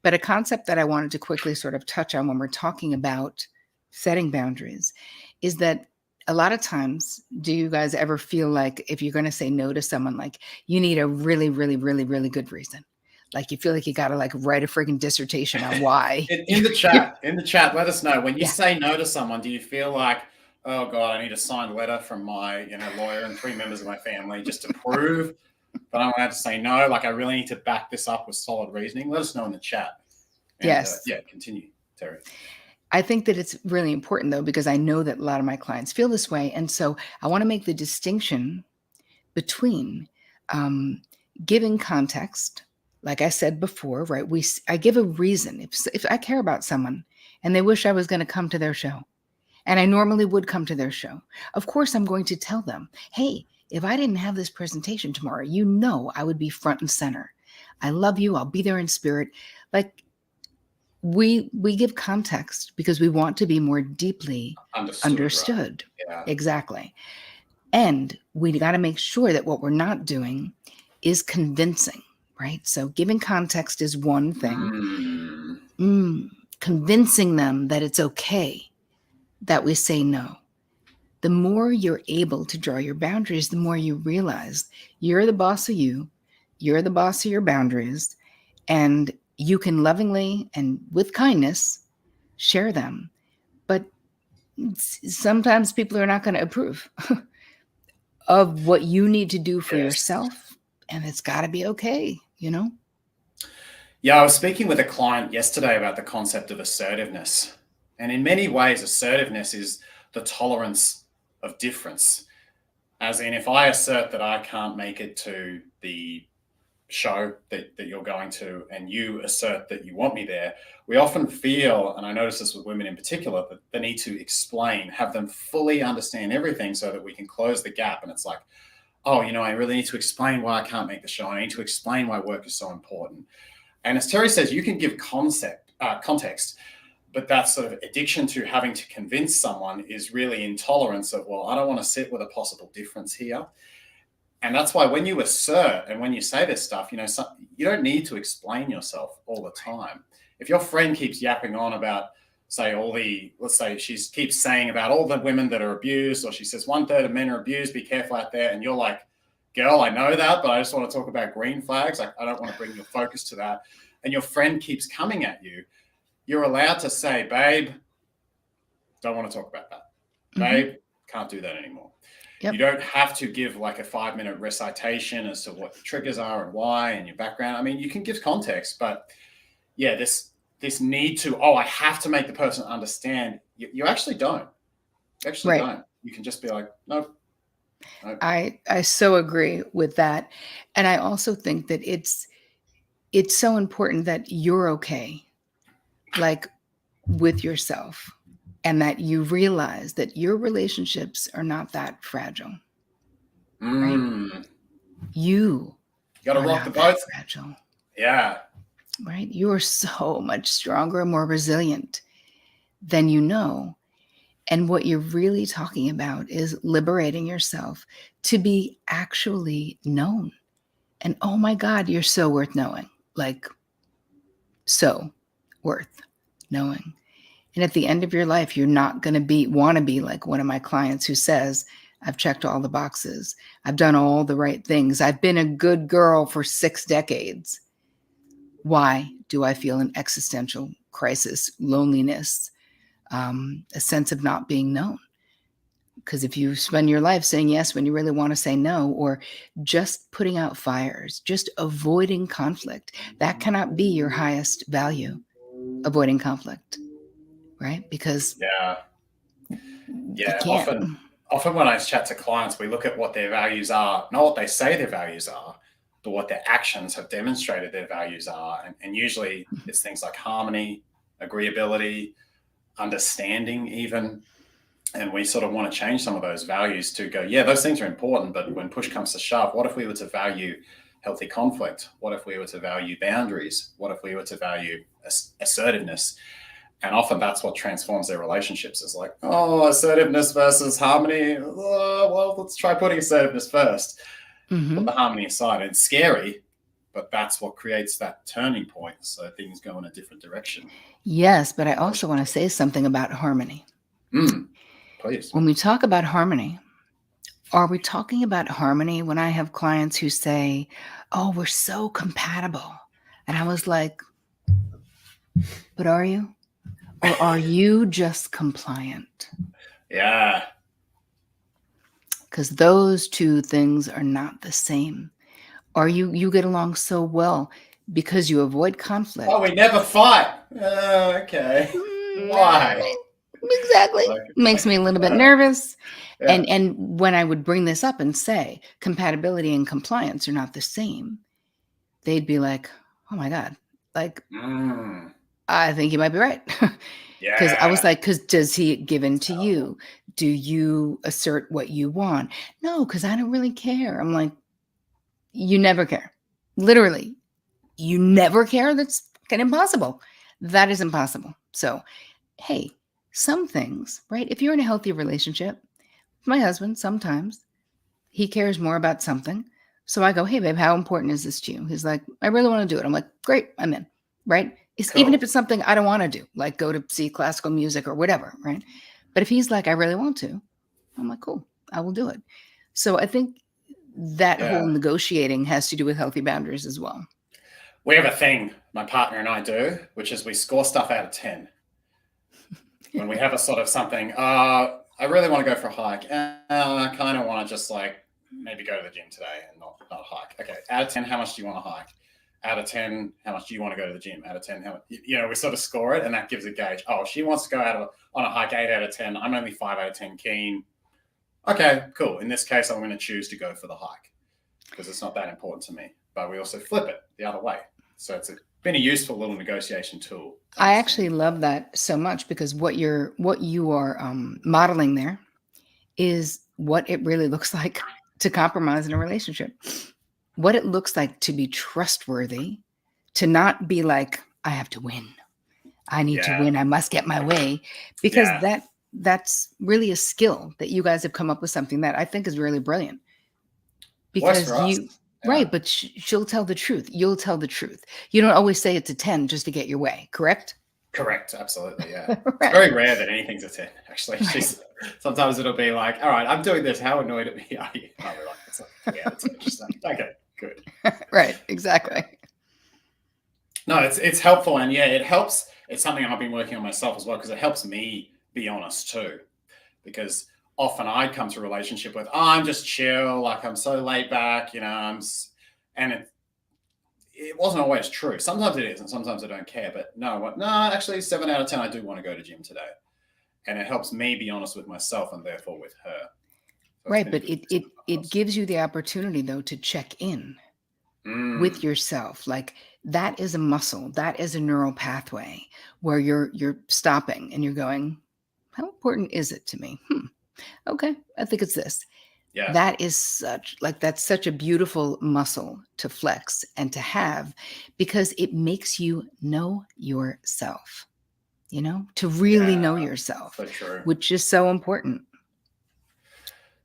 But a concept that I wanted to quickly sort of touch on when we're talking about setting boundaries is that a lot of times, do you guys ever feel like if you're going to say no to someone, like you need a really, really, really, really good reason? Like you feel like you got to like write a friggin' dissertation on why. in the chat, let us know when you say no to someone, do you feel like, oh God, I need a signed letter from my lawyer and 3 members of my family just to prove that I'm allowed to say no? Like I really need to back this up with solid reasoning. Let us know in the chat. And, yes. Continue, Terri. I think that it's really important though, because I know that a lot of my clients feel this way. And so I want to make the distinction between giving context. Like I said before, right? I give a reason. If I care about someone and they wish I was going to come to their show, and I normally would come to their show, of course I'm going to tell them, hey, if I didn't have this presentation tomorrow, I would be front and center. I love you. I'll be there in spirit. Like we give context because we want to be more deeply understood. Right? Yeah. Exactly. And we got to make sure that what we're not doing is convincing. Right? So giving context is one thing. Convincing them that it's okay that we say no. The more you're able to draw your boundaries, the more you realize you're the boss of you, you're the boss of your boundaries, and you can lovingly and with kindness share them. But sometimes people are not going to approve of what you need to do for yourself, and it's got to be okay. Yeah, I was speaking with a client yesterday about the concept of assertiveness. And in many ways, assertiveness is the tolerance of difference. As in, if I assert that I can't make it to the show that you're going to, and you assert that you want me there, we often feel, and I notice this with women in particular, that they need to explain, have them fully understand everything so that we can close the gap. And it's like, oh, I really need to explain why I can't make the show. I need to explain why work is so important. And as Terri says, you can give context, but that sort of addiction to having to convince someone is really intolerance of, well, I don't want to sit with a possible difference here. And that's why when you assert and when you say this stuff, you don't need to explain yourself all the time. If your friend keeps yapping on about, say, let's say she keeps saying about all the women that are abused, or she says 1/3 of men are abused, be careful out there. And you're like, girl, I know that, but I just want to talk about green flags. Like, I don't want to bring your focus to that. And your friend keeps coming at you. you're allowed to say, babe, don't want to talk about that. Babe, can't do that anymore. Yep. You don't have to give like a 5-minute recitation as to what the triggers are and why and your background. I mean, you can give context, but yeah, this need to, I have to make the person understand. You actually don't. You actually don't. You can just be like, nope. I so agree with that. And I also think that it's so important that you're okay, like with yourself, and that you realize that your relationships are not that fragile. Right? You gotta rock the boat. Fragile. Yeah. Right? You are so much stronger and more resilient than you know. And what you're really talking about is liberating yourself to be actually known. And oh my God, you're so worth knowing. Like, so worth knowing. And at the end of your life, you're not going to want to be like one of my clients who says, I've checked all the boxes. I've done all the right things. I've been a good girl for 6 decades. Why do I feel an existential crisis, loneliness, a sense of not being known? Because if you spend your life saying yes when you really want to say no, or just putting out fires, just avoiding conflict, that cannot be your highest value, avoiding conflict, right? Because often when I chat to clients, we look at what their values are, not what they say their values are, but what their actions have demonstrated their values are. And usually it's things like harmony, agreeability, understanding even. And we sort of want to change some of those values to go, yeah, those things are important, but when push comes to shove, what if we were to value healthy conflict? What if we were to value boundaries? What if we were to value assertiveness? And often that's what transforms their relationships, is like, assertiveness versus harmony. Well, let's try putting assertiveness first. Put the harmony aside. And it's scary, but that's what creates that turning point, so things go in a different direction. Yes, but I also want to say something about harmony. Please. When we talk about harmony, are we talking about harmony when I have clients who say, we're so compatible? And I was like, but are you? Or are you just compliant? Yeah. Because those two things are not the same. Or you get along so well because you avoid conflict. We never fight. Okay. Why? Exactly. Makes me a little bit nervous. Yeah. And when I would bring this up and say compatibility and compliance are not the same, they'd be like, oh my God, like, I think you might be right. Because I was like, does he give in to you? Do you assert what you want? No, because I don't really care. I'm like, you never care. Literally, you never care? That's kind of impossible. That is impossible. So, hey, some things, right? If you're in a healthy relationship, my husband, sometimes he cares more about something. So I go, hey, babe, how important is this to you? He's like, I really want to do it. I'm like, great, I'm in, right? Cool. Even if it's something I don't want to do, like go to see classical music or whatever, right? But if he's like, I really want to, I'm like, cool, I will do it. So I think that whole negotiating has to do with healthy boundaries as well. We have a thing my partner and I do, which is we score stuff out of 10. When we have a sort of something, I really want to go for a hike. I kind of want to just like maybe go to the gym today and not hike. Okay, out of 10, how much do you want to hike? Out of 10, how much do you want to go to the gym? Out of 10, how much? We sort of score it, and that gives a gauge. She wants to go on a hike 8 out of 10. I'm only 5 out of 10 keen. Okay, cool. In this case, I'm going to choose to go for the hike because it's not that important to me. But we also flip it the other way. So it's been a useful little negotiation tool. I actually love that so much because what you are modeling there is what it really looks like to compromise in a relationship. What it looks like to be trustworthy, to not be like, I have to win. I need to win. I must get my way. Because that's really a skill that you guys have come up with, something that I think is really brilliant. Because right, but she'll tell the truth. You'll tell the truth. You don't always say it's a 10 just to get your way, correct? Correct, absolutely, yeah. Right. It's very rare that anything's a 10, actually. Right. Sometimes it'll be like, all right, I'm doing this. How annoyed at me are you? Oh, we're like, it's like, it's interesting. Okay, good. Right, exactly. No, it's helpful, and it helps it's something I've been working on myself as well, because it helps me be honest too. Because often I come to a relationship with, oh, I'm just chill, like I'm so laid back, and it wasn't always true. Sometimes it is, and sometimes I don't care. But no, actually, 7 out of 10, I do want to go to gym today, and it helps me be honest with myself and therefore with her. So right, but it gives you the opportunity though to check in with yourself. Like that is a muscle, that is a neural pathway where you're stopping and you're going, how important is it to me? Okay, I think it's this. Yeah. That is that's such a beautiful muscle to flex and to have, because it makes you know yourself, to really know yourself, so true. which is so important.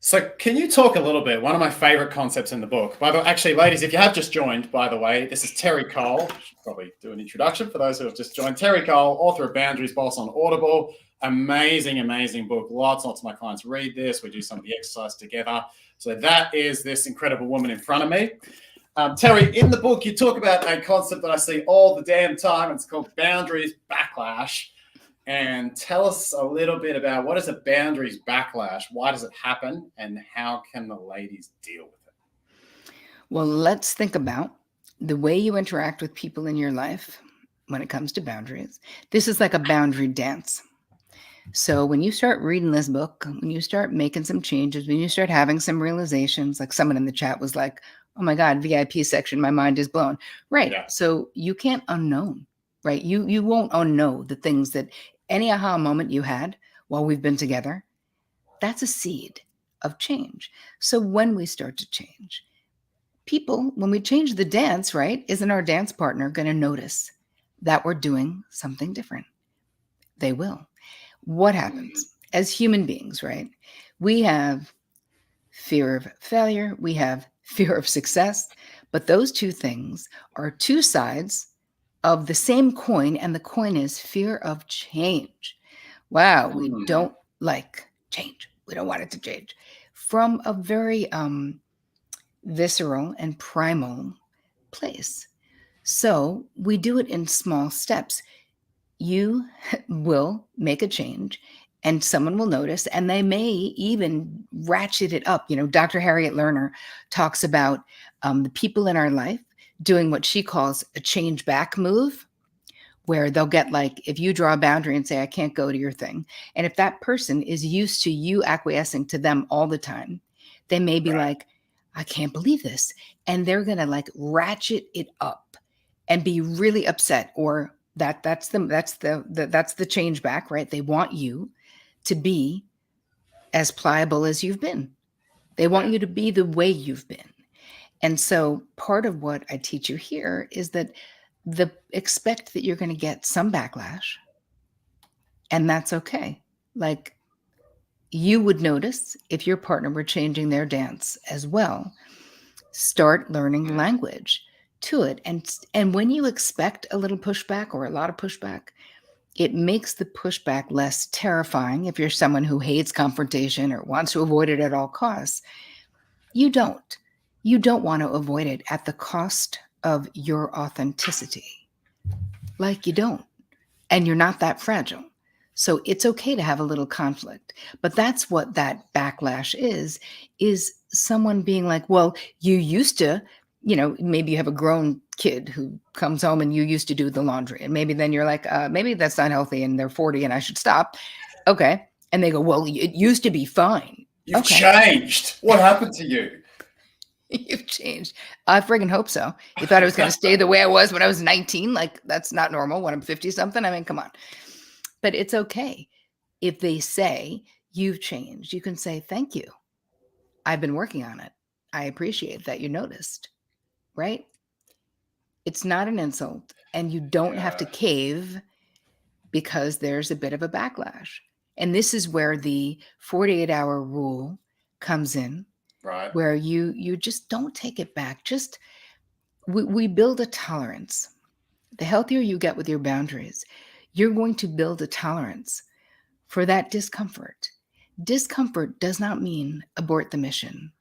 So can you talk a little bit, one of my favorite concepts in the book, by the way, actually, ladies, if you have just joined, by the way, this is Terri Cole. I should probably do an introduction for those who have just joined. Terri Cole, author of Boundaries Boss on Audible. Amazing, amazing book. Lots of my clients read this. We do some of the exercise together. So that is this incredible woman in front of me. Terri, in the book, you talk about a concept that I see all the damn time. It's called boundaries backlash. And tell us a little bit about, what is a boundaries backlash? Why does it happen? And how can the ladies deal with it? Well, let's think about the way you interact with people in your life when it comes to boundaries. This is like a boundary dance. So when you start reading this book, when you start making some changes, when you start having some realizations, like someone in the chat was like, oh my God, VIP section, my mind is blown. Right. Yeah. So you can't unknown, right? You won't unknow the things that any aha moment you had while we've been together. That's a seed of change. So when we start to change, people, when we change the dance, right, isn't our dance partner going to notice that we're doing something different? They will. What happens as human beings, right? We have fear of failure, we have fear of success, but those two things are two sides of the same coin, and the coin is fear of change. Wow, we don't like change. We don't want it to change. From a very visceral and primal place. So we do it in small steps. You will make a change and someone will notice, and they may even ratchet it up. Dr. Harriet Lerner talks about the people in our life doing what she calls a change back move, where they'll get like, if you draw a boundary and say, I can't go to your thing. And if that person is used to you acquiescing to them all the time, they may be like, I can't believe this. And they're going to like ratchet it up and be really upset, or that's the change back, right? They want you to be as pliable as you've been. They want you to be the way you've been. And so part of what I teach you here is that expect that you're going to get some backlash, and that's okay. Like, you would notice if your partner were changing their dance as well. Start learning language to it. And when you expect a little pushback or a lot of pushback, it makes the pushback less terrifying. If you're someone who hates confrontation or wants to avoid it at all costs, you don't want to avoid it at the cost of your authenticity. Like, you don't. And you're not that fragile. So it's okay to have a little conflict. But that's what that backlash is someone being like, well, you used to, maybe you have a grown kid who comes home and you used to do the laundry. And maybe then you're like, maybe that's not healthy and they're 40 and I should stop. Okay. And they go, well, it used to be fine. You've changed. What happened to you? You've changed. I friggin' hope so. You thought I was going to stay the way I was when I was 19? Like, that's not normal when I'm 50 something. I mean, come on. But it's okay. If they say you've changed, you can say, thank you. I've been working on it. I appreciate that you noticed, right? It's not an insult, and you don't have to cave because there's a bit of a backlash. And this is where the 48-hour rule comes in, right? Where you just don't take it back. Just we build a tolerance. The healthier you get with your boundaries, you're going to build a tolerance for that discomfort. Discomfort does not mean abort the mission.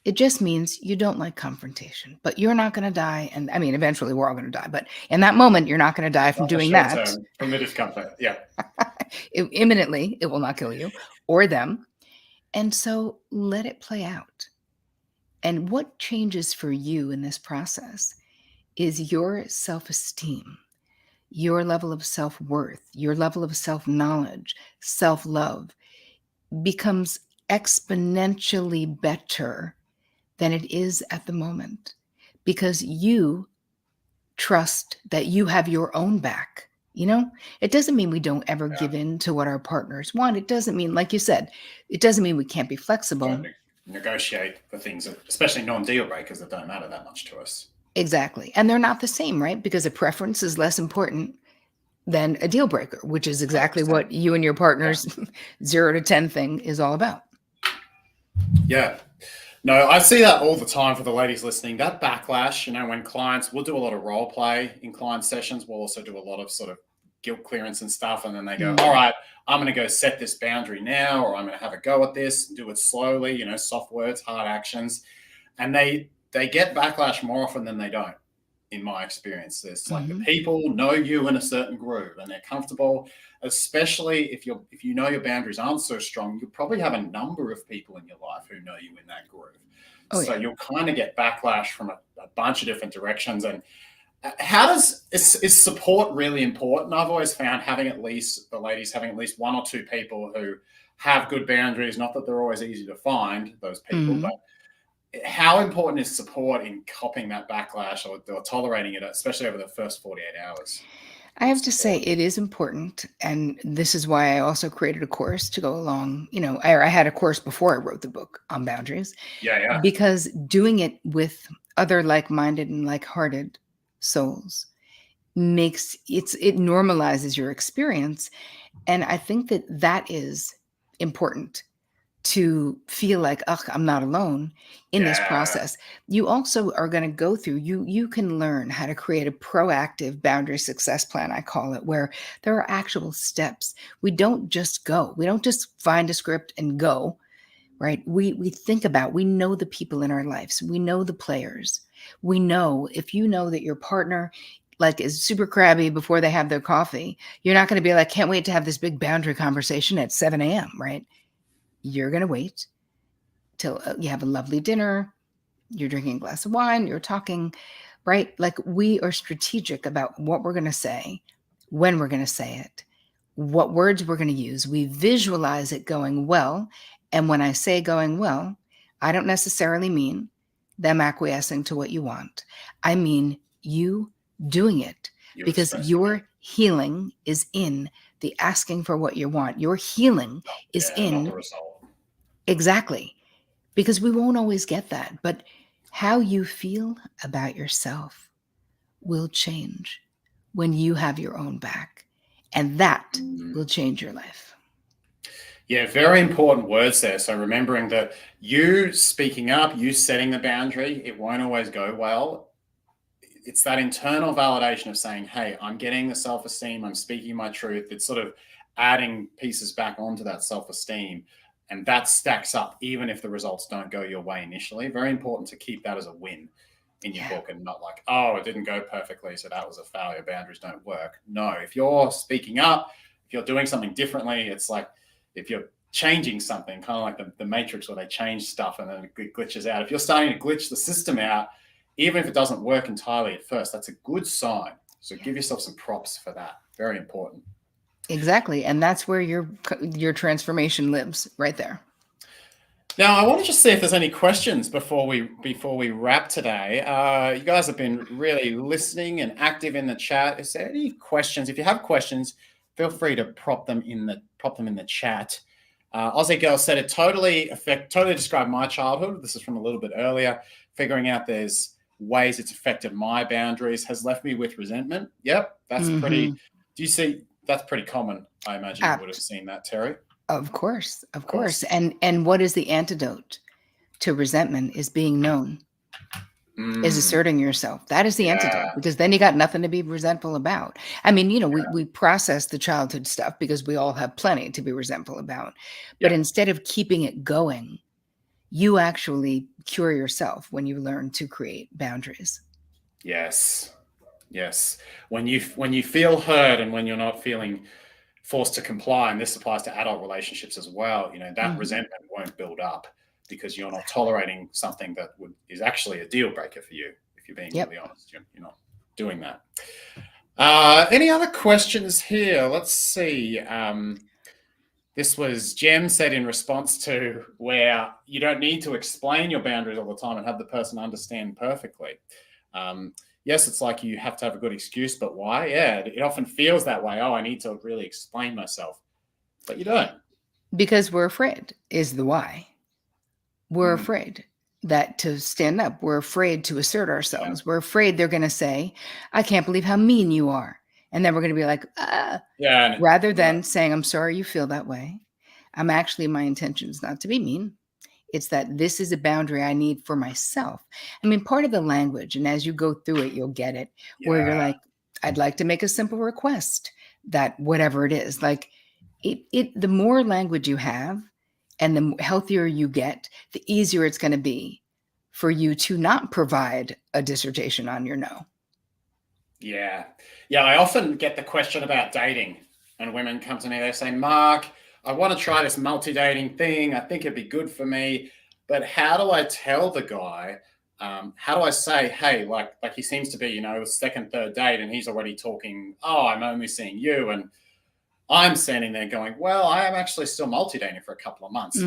It just means you don't like confrontation, but you're not going to die. And I mean, eventually we're all going to die, but in that moment, you're not going to die from Not the doing short that. term, from the discomfort. Yeah. Imminently, it will not kill you or them. And so let it play out. And what changes for you in this process is your self-esteem, your level of self-worth, your level of self-knowledge, self-love becomes exponentially better than it is at the moment, because you trust that you have your own back. It doesn't mean we don't ever give in to what our partners want. It doesn't mean, like you said, it doesn't mean we can't be flexible. Don't negotiate for things, especially non-deal breakers that don't matter that much to us. Exactly. And they're not the same, right? Because a preference is less important than a deal breaker, which is exactly 100%. what you and your partner's 0 to 10 thing is all about. Yeah. No, I see that all the time for the ladies listening. That backlash, when clients, we'll do a lot of role play in client sessions. We'll also do a lot of sort of guilt clearance and stuff. And then they go, all right, I'm going to go set this boundary now, or I'm going to have a go at this, do it slowly, soft words, hard actions. And they get backlash more often than they don't, in my experience. It's like the people know you in a certain groove and they're comfortable, especially if you know your boundaries aren't so strong. You probably have a number of people in your life who know you in that groove. So you'll kind of get backlash from a bunch of different directions. And is support really important? I've always found the ladies having at least one or two people who have good boundaries, not that they're always easy to find, those people, but how important is support in copping that backlash or tolerating it, especially over the first 48 hours? I have to say it is important. And this is why I also created a course to go along. I had a course before I wrote the book on boundaries. Yeah. Because doing it with other like-minded and like-hearted souls it normalizes your experience. And I think that is important, to feel like, I'm not alone in this process. You also are going to go through, you can learn how to create a proactive boundary success plan, I call it, where there are actual steps. We don't just go. We don't just find a script and go, right? We think about, we know the people in our lives. We know the players. We know, if you know that your partner is super crabby before they have their coffee, you're not going to be like, can't wait to have this big boundary conversation at 7 a.m., right? You're going to wait till you have a lovely dinner, you're drinking a glass of wine, you're talking, right? Like, we are strategic about what we're going to say, when we're going to say it, what words we're going to use. We visualize it going well. And when I say going well, I don't necessarily mean them acquiescing to what you want. I mean you doing it, because your healing is in the asking for what you want. Your healing is in not the result. Exactly. Because we won't always get that. But how you feel about yourself will change when you have your own back. And that will change your life. Yeah, very important words there. So remembering that you speaking up, you setting the boundary, it won't always go well. It's that internal validation of saying, hey, I'm getting the self-esteem, I'm speaking my truth. It's sort of adding pieces back onto that self-esteem. And that stacks up even if the results don't go your way initially. Very important to keep that as a win in your book, and not like, it didn't go perfectly, so that was a failure. Boundaries don't work. No, if you're speaking up, if you're doing something differently, it's like if you're changing something, kind of like the Matrix where they change stuff and then it glitches out. If you're starting to glitch the system out, even if it doesn't work entirely at first, that's a good sign. So give yourself some props for that. Very important. Exactly. And that's where your transformation lives, right there. Now, I want to just see if there's any questions before we wrap today. You guys have been really listening and active in the chat. Is there any questions? If you have questions, feel free to prop them in the chat. Aussie Girl said it totally described my childhood. This is from a little bit earlier. Figuring out there's ways it's affected my boundaries has left me with resentment. Yep, that's pretty. Do you see? That's pretty common. I imagine you would have seen that, Terri. Of course. And what is the antidote to resentment? Is being known, is asserting yourself. That is the antidote, because then you got nothing to be resentful about. I mean, we process the childhood stuff because we all have plenty to be resentful about. But instead of keeping it going, you actually cure yourself when you learn to create boundaries. Yes. Yes. When you feel heard and when you're not feeling forced to comply, and this applies to adult relationships as well, you know, that resentment won't build up because you're not tolerating something that is actually a deal breaker for you. If you're being really honest, you're not doing that. Any other questions here? Let's see. This was Jem said in response to where you don't need to explain your boundaries all the time and have the person understand perfectly. Yes, it's like you have to have a good excuse, but why? Yeah, it often feels that way. Oh, I need to really explain myself, but you don't. Because we're afraid is the why. We're afraid that to stand up, we're afraid to assert ourselves. We're afraid they're going to say, I can't believe how mean you are. And then we're going to be like, rather than saying, I'm sorry you feel that way. My intention is not to be mean. It's that this is a boundary I need for myself. I mean, part of the language, and as you go through it, you'll get it, where you're like, I'd like to make a simple request that whatever it is, like the more language you have and the healthier you get, the easier it's going to be for you to not provide a dissertation on your no. Yeah. Yeah. I often get the question about dating, and women come to me, they say, Mark, I want to try this multi-dating thing. I think it'd be good for me. But how do I tell the guy? How do I say, hey, like he seems to be, you know, second, third date, and he's already talking, oh, I'm only seeing you. And I'm standing there going, well, I am actually still multi-dating for a couple of months.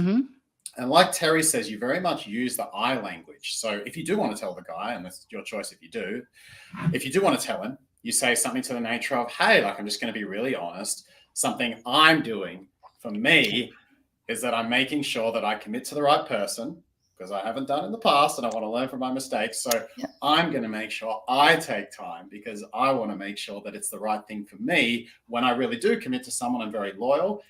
And like Terri says, you very much use the I language. So if you do want to tell the guy, and that's your choice if you do want to tell him, you say something to the nature of, hey, like, I'm just going to be really honest. Something I'm doing for me is that I'm making sure that I commit to the right person, because I haven't done in the past and I want to learn from my mistakes. So I'm going to make sure I take time because I want to make sure that it's the right thing for me. When I really do commit to someone, I'm very loyal,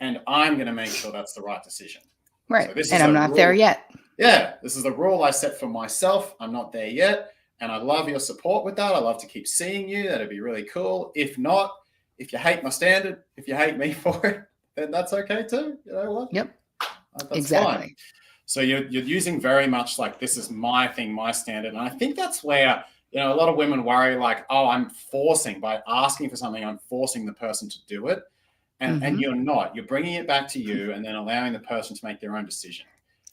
and I'm going to make sure that's the right decision. Right. So and I'm not there yet. Yeah. This is the rule I set for myself. I'm not there yet. And I love your support with that. I love to keep seeing you. That'd be really cool. If not, if you hate my standard, if you hate me for it, then that's okay too. You know what? Yep. That's exactly fine. So you're using very much like, this is my thing, my standard. And I think that's where, you know, a lot of women worry like, oh, I'm forcing, by asking for something, I'm forcing the person to do it. And you're not. You're bringing it back to you and then allowing the person to make their own decision.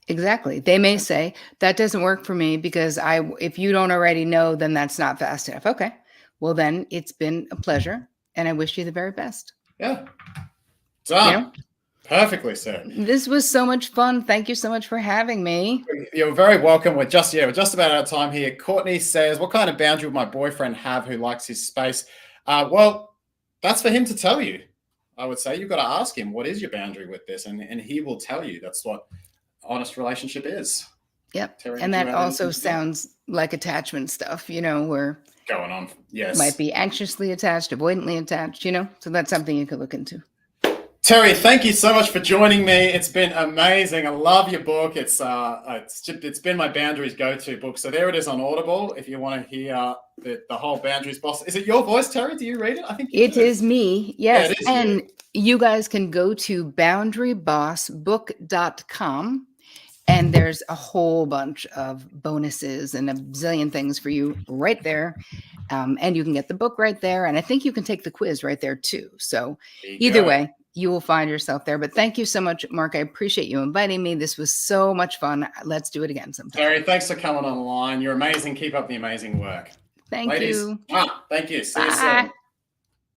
Exactly. They may say, that doesn't work for me because if you don't already know, then that's not fast enough. Okay. Well, then it's been a pleasure and I wish you the very best. Yeah. Done. You know? Perfectly said. This was so much fun. Thank you so much for having me. You're very welcome. We're just about out of time here. Courtney says, what kind of boundary would my boyfriend have who likes his space? Well, that's for him to tell you. I would say you've got to ask him, what is your boundary with this? And he will tell you. That's what honest relationship is. Yep. Terri, and that also sounds like attachment stuff, you know, where going on. Yes. Might be anxiously attached, avoidantly attached, you know, so that's something you could look into. Terri, thank you so much for joining me. It's been amazing. I love your book. It's been my boundaries go-to book. So there it is on Audible. If you want to hear the whole boundaries boss, is it your voice, Terri? Do you read it? I think it is me. Yes, yeah, and you guys can go to boundarybossbook.com, and there's a whole bunch of bonuses and a zillion things for you right there. And you can get the book right there, and I think you can take the quiz right there too. So either way, you will find yourself there. But thank you so much, Mark. I appreciate you inviting me. This was so much fun. Let's do it again sometime. Terri, thanks for coming online. You're amazing. Keep up the amazing work. Thank you. Thank you. See you soon.